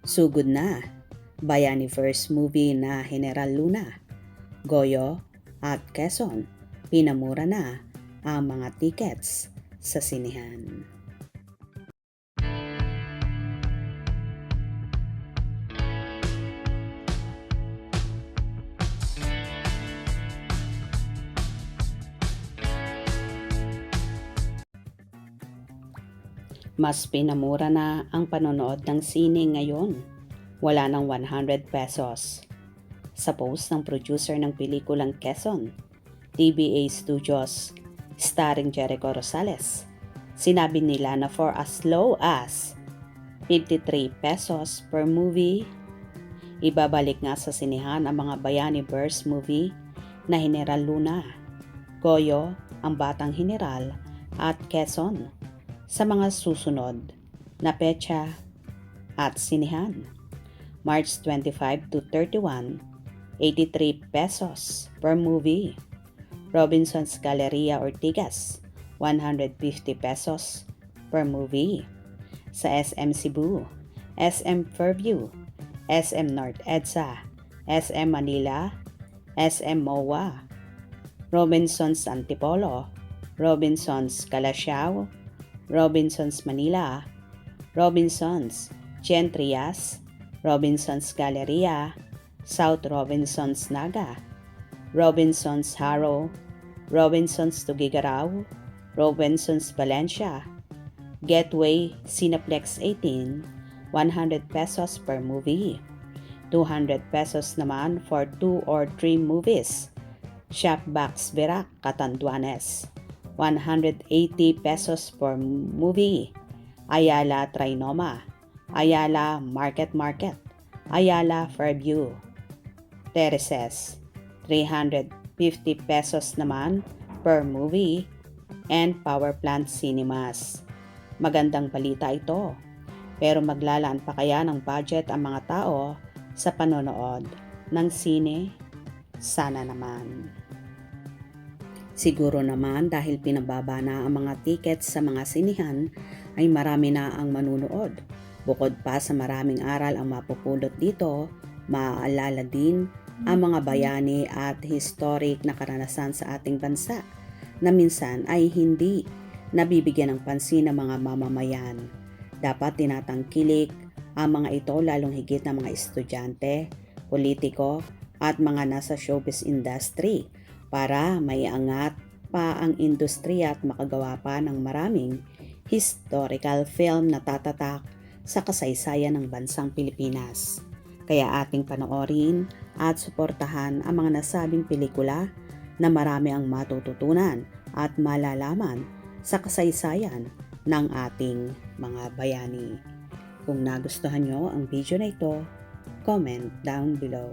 Sugod na, Bayani First movie na General Luna, Goyo at Quezon, pinamura na ang mga tickets sa sinihan. Mas pinamura na ang panonood ng sine ngayon. Wala ng 100 pesos. Sa post ng producer ng pelikulang Quezon, TBA Studios, starring Jericho Rosales, sinabi nila na for as low as 53 pesos per movie, ibabalik nga sa sinihan ang mga Bayani Burst movie na General Luna, Goyo, Ang Batang General at Quezon sa mga susunod na petsa at sinihan. March 25 to 31, 83 pesos per movie. Robinson's Galleria Ortigas, 150 pesos per movie. Sa SM Cebu, SM Fairview, SM North EDSA, SM Manila, SM MOA, Robinson's Antipolo, Robinson's Calasiao, Robinson's Manila, Robinson's Trias, Robinson's Galleria, South Robinson's Naga, Robinson's Haro, Robinson's Tugigaraw, Robinson's Valencia, Gateway Cineplex 18, 100 pesos per movie. 200 pesos naman for 2 or 3 movies. Shopbox Verac, Catanduanes, 180 pesos per movie. Ayala Trinoma, Ayala Market, Ayala Fairview, Tereses, 350 pesos naman per movie, and Power Plant Cinemas. Magandang balita ito, pero maglalaan pa kaya ng budget ang mga tao sa panonood ng sine? Sana naman. Siguro naman dahil pinababa na ang mga tickets sa mga sinihan ay marami na ang manunood. Bukod pa sa maraming aral ang mapupulot dito, maaalala din ang mga bayani at historic na karanasan sa ating bansa na minsan ay hindi nabibigyan ng pansin ng mga mamamayan. Dapat tinatangkilik ang mga ito lalong higit ng mga estudyante, politiko at mga nasa showbiz industry para maiangat pa ang industriya at makagawa pa ng maraming historical film na tatatak sa kasaysayan ng bansang Pilipinas. Kaya ating panoorin at suportahan ang mga nasabing pelikula na marami ang matututunan at malalaman sa kasaysayan ng ating mga bayani. Kung nagustuhan nyo ang video na ito, comment down below.